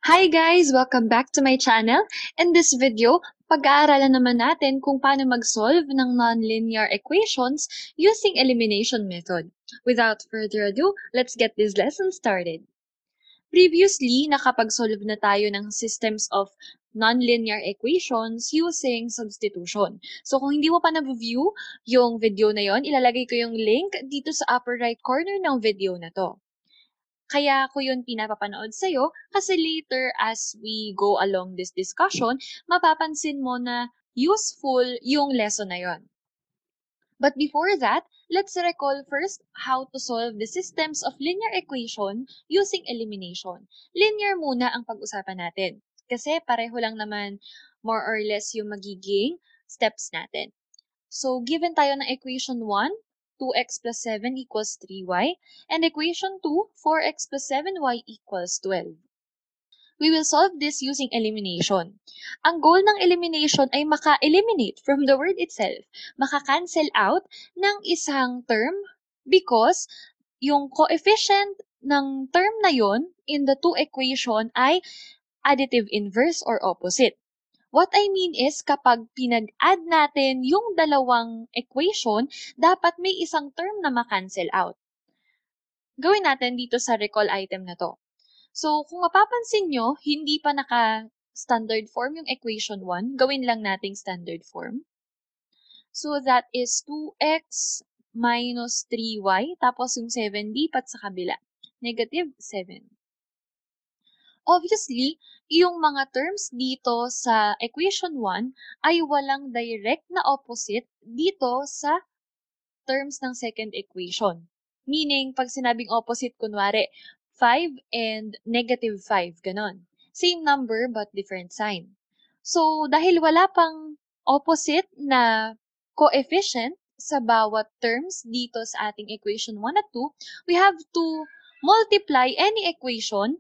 Hi guys! Welcome back to my channel. In this video, pag-aaralan naman natin kung paano mag-solve ng nonlinear equations using elimination method. Without further ado, let's get this lesson started. Previously, nakapag-solve na tayo ng systems of nonlinear equations using substitution. So kung hindi mo pa na-view yung video na yon, ilalagay ko yung link dito sa upper right corner ng video na to. Kaya ko yun pinapapanood sa'yo kasi later as we go along this discussion, mapapansin mo na useful yung lesson na yon. But before that, let's recall first how to solve the systems of linear equation using elimination. Linear muna ang pag-usapan natin kasi pareho lang naman more or less yung magiging steps natin. So, given tayo ng equation 1, 2x plus 7 equals 3y, and equation 2, 4x plus 7y equals 12. We will solve this using elimination. Ang goal ng elimination ay maka-eliminate from the word itself, maka-cancel out ng isang term because yung coefficient ng term na yon in the two equation ay additive inverse or opposite. What I mean is, kapag pinag-add natin yung dalawang equation, dapat may isang term na ma-cancel out. Gawin natin dito sa recall item na to. So, kung mapapansin nyo, hindi pa naka-standard form yung equation 1, gawin lang nating standard form. So, that is 2x minus 3y, tapos yung 7 lipat sa kabila, negative 7. Obviously, yung mga terms dito sa equation 1 ay walang direct na opposite dito sa terms ng second equation. Meaning, pag sinabing opposite, kunwari, 5 and negative 5, ganon. Same number but different sign. So, dahil wala pang opposite na coefficient sa bawat terms dito sa ating equation 1 at 2, we have to multiply any equation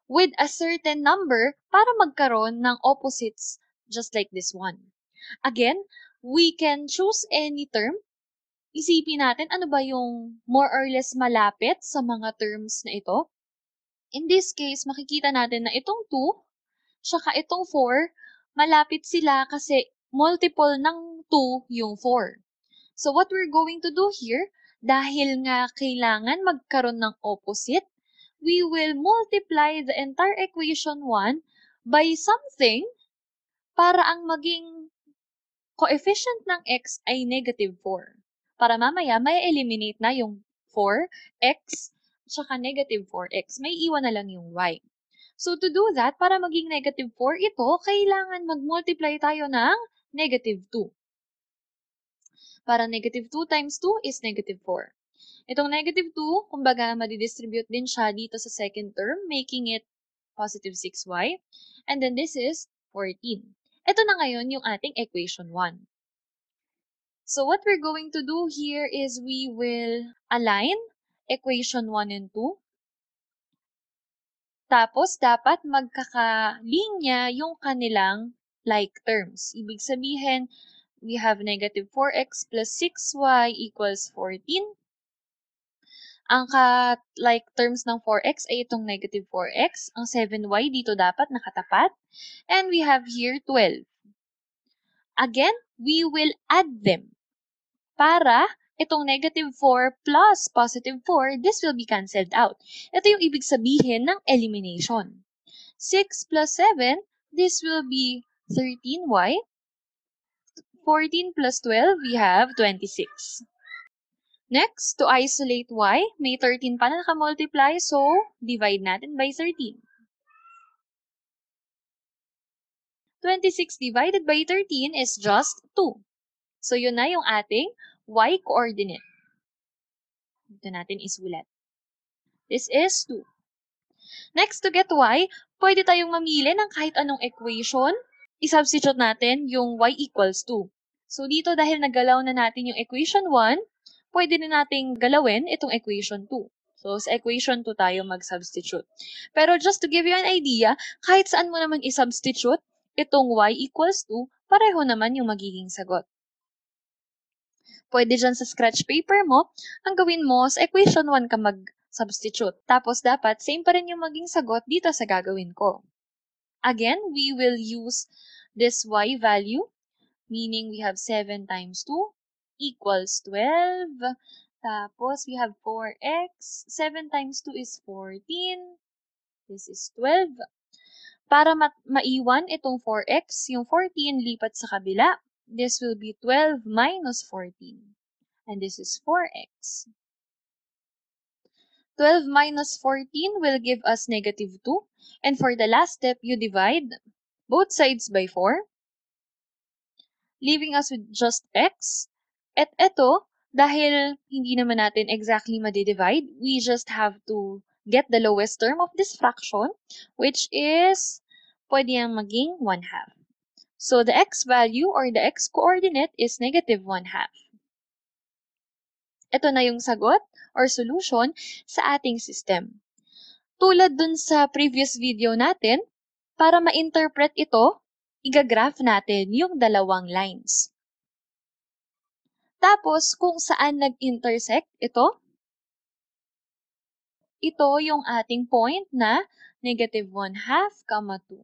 with a certain number para magkaroon ng opposites just like this one. Again, we can choose any term. Isipin natin ano ba yung more or less malapit sa mga terms na ito. In this case, makikita natin na itong 2 tsaka itong 4, malapit sila kasi multiple ng 2 yung 4. So what we're going to do here, dahil nga kailangan magkaroon ng opposite, we will multiply the entire equation 1 by something para ang maging coefficient ng x ay negative 4. Para mamaya, may eliminate na yung 4x tsaka negative 4x. May iwan na lang yung y. So to do that, para maging negative 4 ito, kailangan mag-multiply tayo ng negative 2. Para negative 2 times 2 is negative 4. Itong negative 2, kumbaga, madidistribute din siya dito sa second term, making it positive 6y. And then this is 14. Ito na ngayon yung ating equation 1. So what we're going to do here is we will align equation 1 and 2. Tapos, dapat magkakalinya yung kanilang like terms. Ibig sabihin, we have negative 4x plus 6y equals 14. Ang ka-like terms ng 4x ay itong negative 4x. Ang 7y dito dapat nakatapat. And we have here 12. Again, we will add them. Para itong negative 4 plus positive 4, this will be cancelled out. Ito yung ibig sabihin ng elimination. 6 plus 7, this will be 13y. 14 plus 12, we have 26. Next, to isolate y, may 13 pa na nakamultiply, so divide natin by 13. 26 divided by 13 is just 2. So yun na yung ating y coordinate. Dito natin isulat. This is 2. Next, to get y, pwede tayong mamili ng kahit anong equation. I-substitute natin yung y equals 2. So dito, dahil nagalaw na natin yung equation 1, pwede na nating galawin itong equation 2. So, sa equation 2 tayo mag-substitute. Pero just to give you an idea, kahit saan mo naman i-substitute, itong y equals 2, pareho naman yung magiging sagot. Pwede dyan sa scratch paper mo, ang gawin mo, sa equation 1 ka mag-substitute. Tapos dapat, same pa rin yung maging sagot dito sa gagawin ko. Again, we will use this y value, meaning we have 7 times 2 equals 12. Tapos, we have 4x. 7 times 2 is 14. This is 12. Para maiwan itong 4x, yung 14 lipat sa kabila. This will be 12 minus 14. And this is 4x. 12 minus 14 will give us negative 2. And for the last step, you divide both sides by 4, leaving us with just x. At ito, dahil hindi naman natin exactly madidivide, we just have to get the lowest term of this fraction, which is pwede yang maging 1/2. So the x value or the x coordinate is negative 1/2. Ito na yung sagot or solution sa ating system. Tulad dun sa previous video natin, para ma-interpret ito, igagraph natin yung dalawang lines. Tapos, kung saan nag-intersect ito yung ating point na negative 1/2, 2.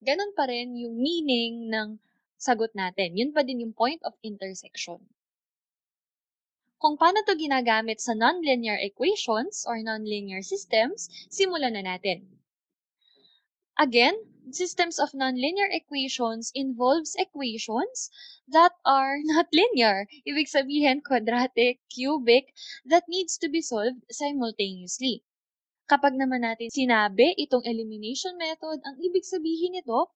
Ganon pa rin yung meaning ng sagot natin. Yun pa din yung point of intersection. Kung paano to ginagamit sa nonlinear equations or nonlinear systems, simulan na natin. Again, systems of nonlinear equations involves equations that are not linear. Ibig sabihin, quadratic, cubic, that needs to be solved simultaneously. Kapag naman natin sinabi itong elimination method, ang ibig sabihin nito,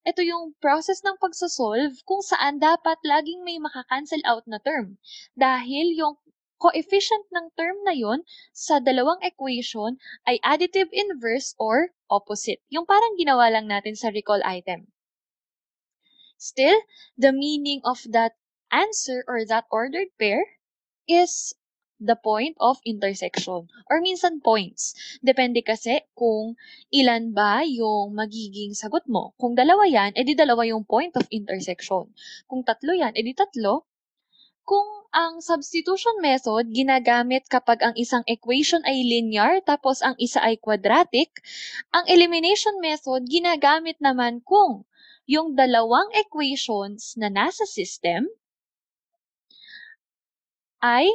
ito yung process ng pagsasolve kung saan dapat laging may makakancel out na term. Dahil yung coefficient ng term na yon sa dalawang equation ay additive inverse or opposite. Yung parang ginawa lang natin sa recall item. Still, the meaning of that answer or that ordered pair is the point of intersection or minsan points. Depende kasi kung ilan ba yung magiging sagot mo. Kung dalawa yan, edi dalawa yung point of intersection. Kung tatlo yan, edi tatlo. Kung ang substitution method ginagamit kapag ang isang equation ay linear tapos ang isa ay quadratic, ang elimination method ginagamit naman kung yung dalawang equations na nasa system ay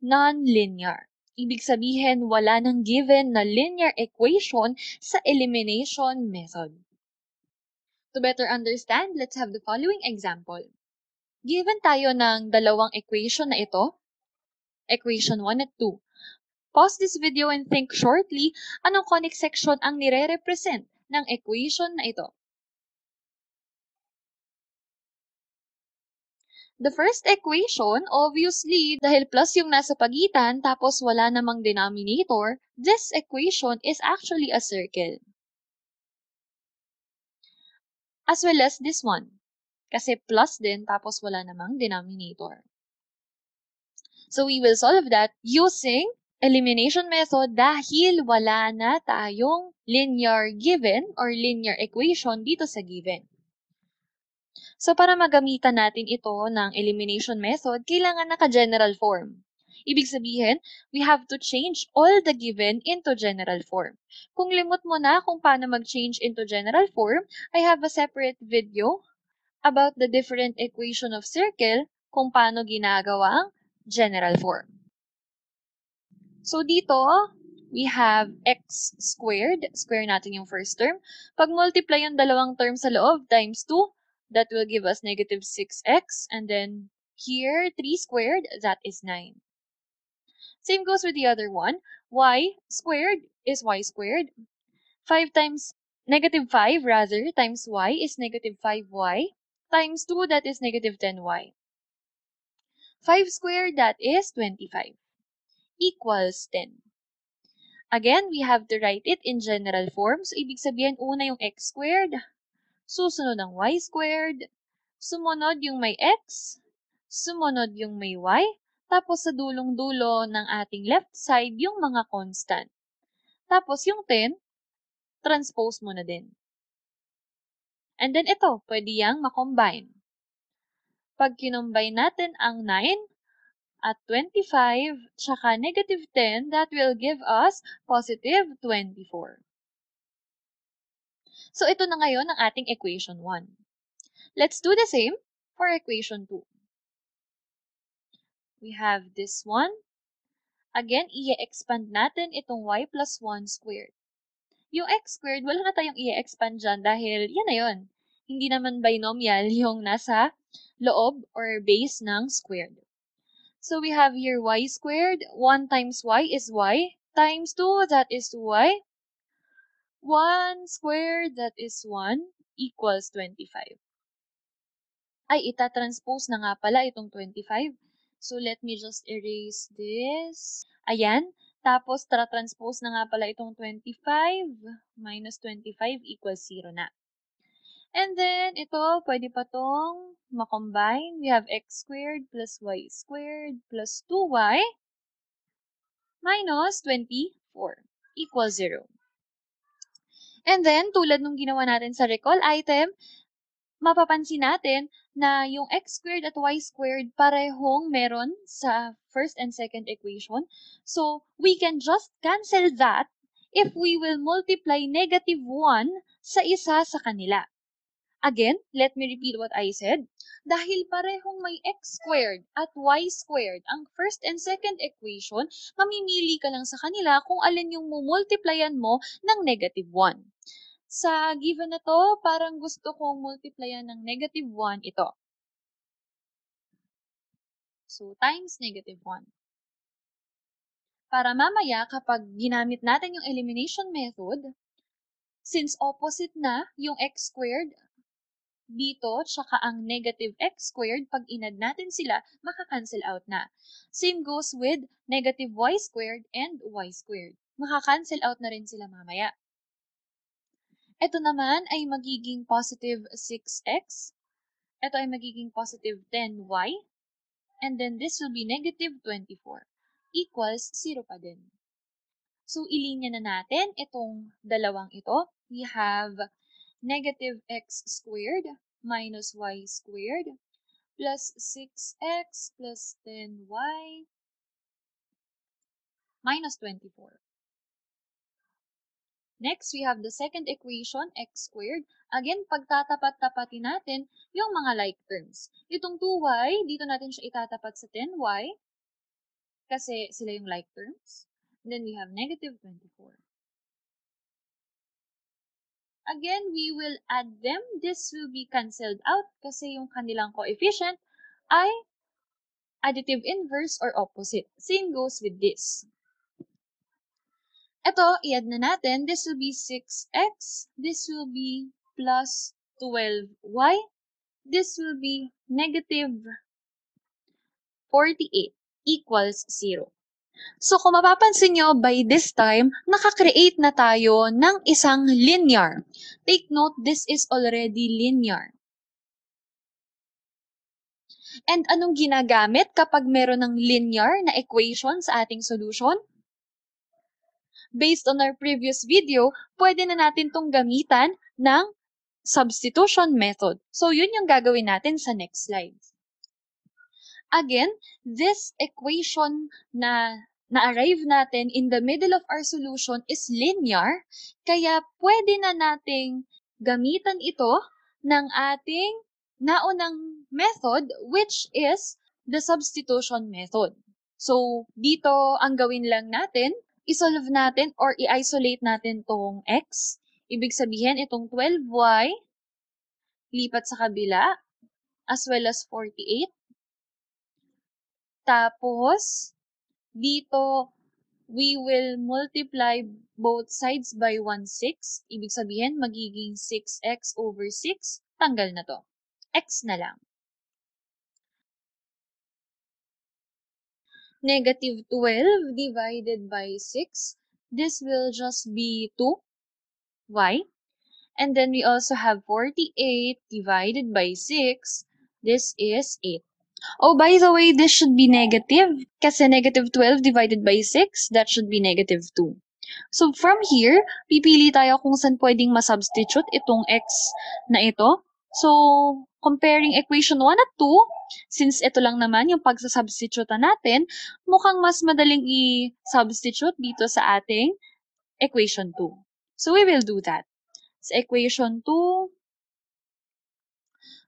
non-linear. Ibig sabihin, wala nang given na linear equation sa elimination method. To better understand, let's have the following example. Given tayo ng dalawang equation na ito, equation 1 at 2. Pause this video and think shortly anong conic section ang nire-represent ng equation na ito. The first equation, obviously, dahil plus yung nasa pagitan tapos wala namang denominator, this equation is actually a circle. As well as this one, kasi plus din tapos wala namang denominator. So we will solve that using elimination method dahil wala na tayong linear given or linear equation dito sa given. So, para magamitan natin ito ng elimination method, kailangan naka-general form. Ibig sabihin, we have to change all the given into general form. Kung limot mo na kung paano mag-change into general form, I have a separate video about the different equation of circle kung paano ginagawa ang general form. So, dito, we have x squared. Square natin yung first term. Pag multiply yung dalawang term sa loob times 2, that will give us negative 6x. And then here, 3 squared, that is 9. Same goes with the other one. Y squared is y squared. 5 times, negative 5 rather, times y is negative 5y. Times 2, that is negative 10y. 5 squared, that is 25. Equals 10. Again, we have to write it in general form. So, ibig sabihin, una yung x squared, susunod ang y squared, sumunod yung may x, sumunod yung may y, tapos sa dulong-dulo ng ating left side yung mga constant. Tapos yung 10, transpose mo na din. And then ito, pwede yang makombine. Pag kinombine natin ang 9 at 25, tsaka negative 10, that will give us positive 24. So, ito na ngayon ang ating equation 1. Let's do the same for equation 2. We have this one. Again, i-expand natin itong y plus 1 squared. Yung x squared, wala na tayong i-expand dyan dahil yan na yun. Hindi naman binomial yung nasa loob or base ng squared. So we have here y squared. 1 times y is y. Times 2, that is 2y. 1 squared, that is 1, equals 25. Ay, itatranspose na nga pala itong 25. So let me just erase this. Ayan. Tapos, transpose na nga pala itong 25 minus 25 equals 0 na. And then, ito, pwede pa tong makombine. We have x squared plus y squared plus 2y minus 24 equals 0. And then, tulad nung ginawa natin sa recall item, mapapansin natin na yung x squared at y squared parehong meron sa first and second equation. So, we can just cancel that if we will multiply negative 1 sa isa sa kanila. Again, let me repeat what I said. Dahil parehong may x squared at y squared ang first and second equation, mamimili ka lang sa kanila kung alin yung mumultiplyan mo ng negative 1. Sa given na to, parang gusto kong multiplyan ng negative 1 ito. So, times negative 1. Para mamaya, kapag ginamit natin yung elimination method, since opposite na yung x squared dito, tsaka ang negative x squared, pag inad natin sila, makakancel out na. Same goes with negative y squared and y squared. Makakancel out na rin sila mamaya. Ito naman ay magiging positive 6x. Ito ay magiging positive 10y. And then this will be negative 24 equals 0 pa din. So, ilinya na natin itong dalawang ito. We have negative x squared minus y squared plus 6x plus 10y minus 24. Next, we have the second equation, x squared. Again, pagtatapat-tapatin natin yung mga like terms. Itong 2y, dito natin siya itatapat sa 10y kasi sila yung like terms. And then we have negative 24. Again, we will add them. This will be cancelled out kasi yung kanilang coefficient ay additive inverse or opposite. Same goes with this. Ito, i-add na natin. This will be 6x. This will be plus 12y. This will be negative 48 equals 0. So, kung mapapansin nyo, by this time, nakakreate na tayo ng isang linear. Take note, this is already linear. And anong ginagamit kapag meron ng linear na equation sa ating solution? Based on our previous video, pwede na natin tong gamitan ng substitution method. So, yun yung gagawin natin sa next slide. Again, this equation na na-arrive natin in the middle of our solution is linear, kaya pwede na nating gamitan ito ng ating naunang method, which is the substitution method. So, dito ang gawin lang natin, isolve natin or i-isolate natin tong x. Ibig sabihin, itong 12y, lipat sa kabila, as well as 48. Tapos, dito, we will multiply both sides by 1/6. Ibig sabihin, magiging 6x over 6. Tanggal na to. X na lang. Negative 12 divided by 6. This will just be 2y. And then we also have 48 divided by 6. This is 8. Oh, by the way, this should be negative. Kasi negative 12 divided by 6, that should be negative 2. So from here, pipili tayo kung saan pwedeng masubstitute itong x na ito. So, comparing equation 1 at 2, since ito lang naman yung pagsasubstitute natin, mukhang mas madaling i-substitute dito sa ating equation 2. So we will do that. Sa equation 2,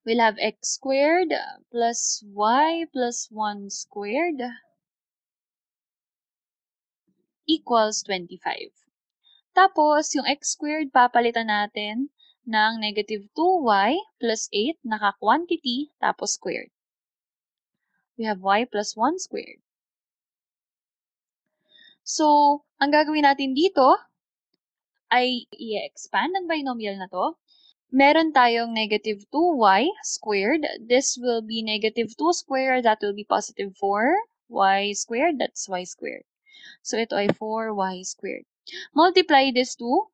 we'll have x squared plus y plus 1 squared equals 25. Tapos, yung x squared, papalitan natin ng negative 2y plus 8, naka-quantity, tapos squared. We have y plus 1 squared. So, ang gagawin natin dito ay i-expand ang binomial na to. Meron tayong negative 2y squared. This will be negative 2 squared. That will be positive 4y squared. That's y squared. So, ito ay 4y squared. Multiply this to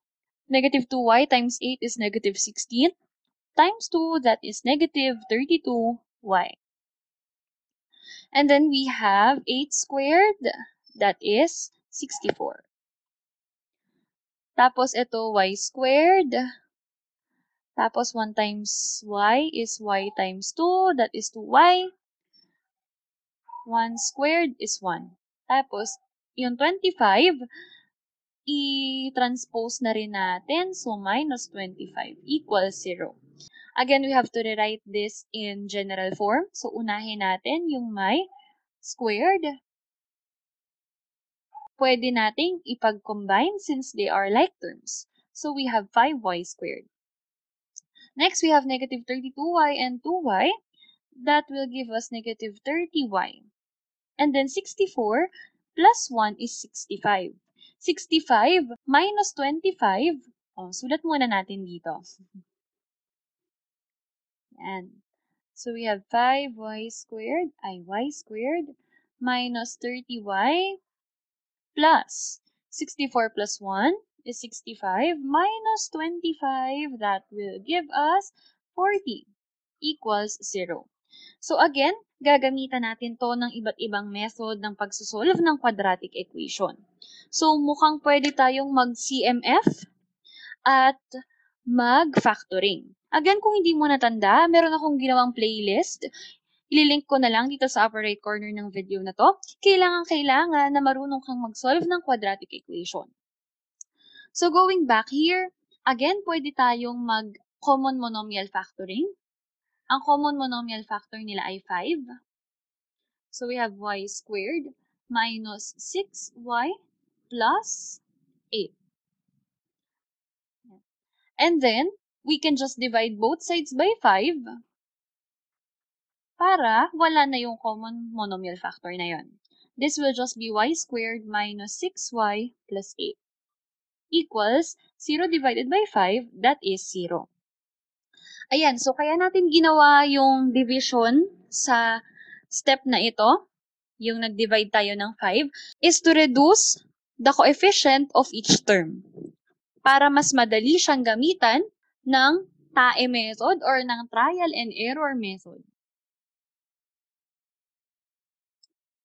negative 2y times 8 is negative 16. Times 2, that is negative 32y. And then we have 8 squared. That is 64. Tapos, ito y squared. Tapos, 1 times y is y times 2. That is 2y. 1 squared is 1. Tapos, yung 25, i-transpose na rin natin. So, minus 25 equals 0. Again, we have to rewrite this in general form. So, unahin natin yung may squared. Pwede nating ipag-combine since they are like terms. So, we have 5y squared. Next, we have negative 32y and 2y. That will give us negative 30y. And then 64 plus 1 is 65. 65 minus 25. Sulat muna natin dito. Yan. So, we have 5y squared, y squared, minus 30y plus 64 plus 1 is 65 minus 25. That will give us 40 equals 0. So, again, gagamitan natin to ng iba't ibang method ng pagsosolve ng quadratic equation. So, mukhang pwede tayong mag-CMF at mag-factoring. Again, kung hindi mo natanda, meron akong ginawang playlist. Ililink ko na lang dito sa upper right corner ng video na to. Kailangan na marunong kang mag-solve ng quadratic equation. So, going back here, again, pwede tayong mag-common monomial factoring. Ang common monomial factor nila ay 5. So, we have y squared minus 6y plus 8. And then, we can just divide both sides by 5 para wala na yung common monomial factor na yon. This will just be y squared minus 6y plus 8 equals 0 divided by 5, that is 0. Ayan, so kaya natin ginawa yung division sa step na ito, yung nag-divide tayo ng 5, is to reduce the coefficient of each term para mas madali siyang gamitan ng TAE method or ng trial and error method.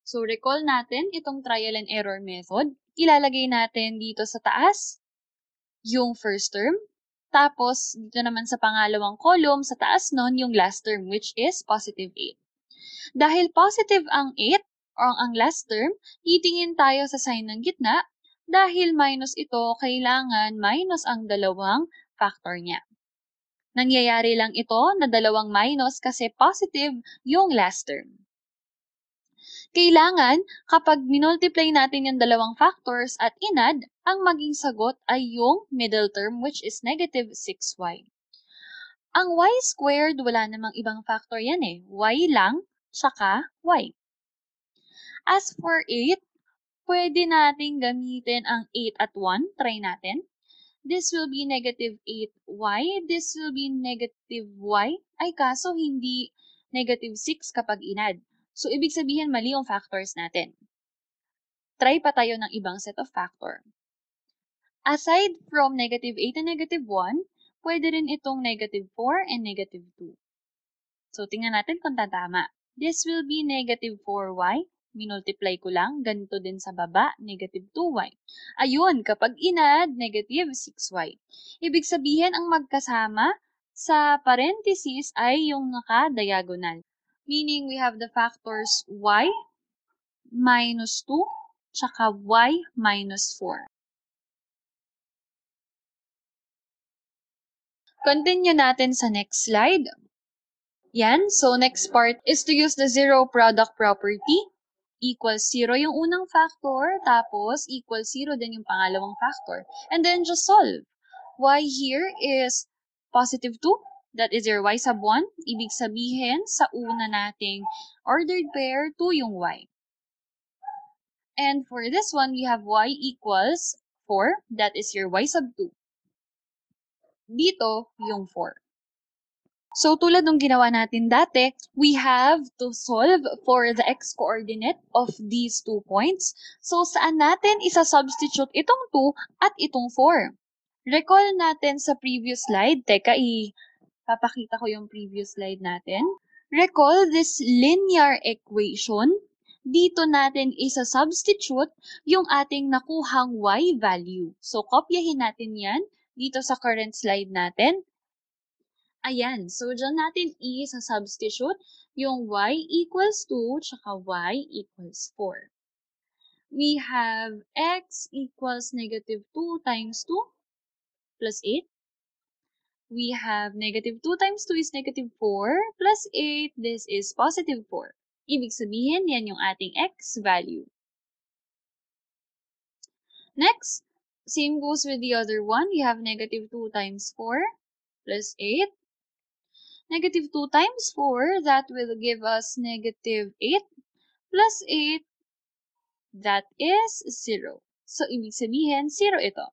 So, recall natin itong trial and error method. Ilalagay natin dito sa taas yung first term. Tapos, dito naman sa pangalawang column, sa taas nun, yung last term, which is positive 8. Dahil positive ang 8, or ang last term, titingin tayo sa sign ng gitna. Dahil minus ito, kailangan minus ang dalawang factor niya. Nangyayari lang ito na dalawang minus kasi positive yung last term. Kailangan, kapag minultiply natin yung dalawang factors at inad, ang maging sagot ay yung middle term, which is negative 6y. Ang y squared, wala namang ibang factor yan eh. Y lang, tsaka y. As for 8, pwede nating gamitin ang 8 at 1. Try natin. This will be negative 8y. This will be negative y. Ay, kaso hindi negative 6 kapag inad. So, ibig sabihin mali yung factors natin. Try pa tayo ng ibang set of factor. Aside from negative 8 and negative 1, pwede rin itong negative 4 and negative 2. So, tingnan natin kung tatama. This will be negative 4y. Minultiply ko lang. Ganito din sa baba, negative 2y. Ayun, kapag inad, negative 6y. Ibig sabihin, ang magkasama sa parentheses ay yung naka-diagonal. Meaning, we have the factors y minus 2, tsaka y minus 4. Continue natin sa next slide. Yan, so next part is to use the zero product property. Equals 0 yung unang factor, tapos equals 0 din yung pangalawang factor. And then just solve. Y here is positive 2. That is your y sub 1. Ibig sabihin, sa una nating ordered pair, 2 yung y. And for this one, we have y equals 4. That is your y sub 2. Dito, yung 4. So, tulad ng ginawa natin dati, we have to solve for the x-coordinate of these 2 points. So, saan natin isa-substitute itong 2 at itong 4? Recall natin sa previous slide. Teka, papakita ko yung previous slide natin. Recall this linear equation. Dito natin isa-substitute yung ating nakuhang y value. So, kopyahin natin yan dito sa current slide natin. Ayan, so dyan natin isa-substitute yung y equals 2 tsaka y equals 4. We have x equals negative 2 times 2 plus 8. We have negative 2 times 2 is negative 4 plus 8. This is positive 4. Ibig sabihin, yan yung ating x value. Next, same goes with the other one. We have negative 2 times 4 plus 8. Negative 2 times 4, that will give us negative 8 plus 8, that is 0. So, ibig sabihin, 0 ito.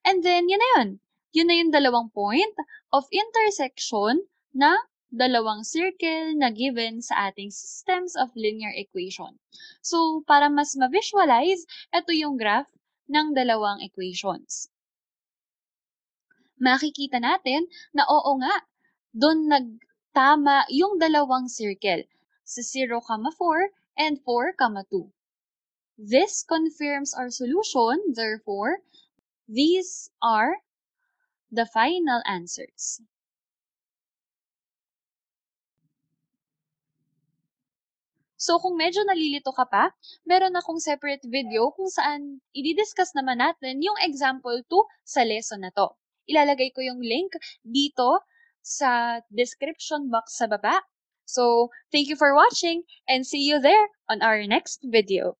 And then, yun na yun. Yun na yung dalawang point of intersection na dalawang circle na given sa ating systems of linear equation. So, para mas ma-visualize, ito yung graph ng dalawang equations. Makikita natin na oo nga, doon nagtama yung dalawang circle sa 0, 4 and 4, 2. This confirms our solution. Therefore, these are the final answers. So, kung medyo nalilito ka pa, meron akong separate video kung saan i-discuss naman natin yung example 2 sa lesson na to. Ilalagay ko yung link dito sa description box sa baba. So, thank you for watching and see you there on our next video.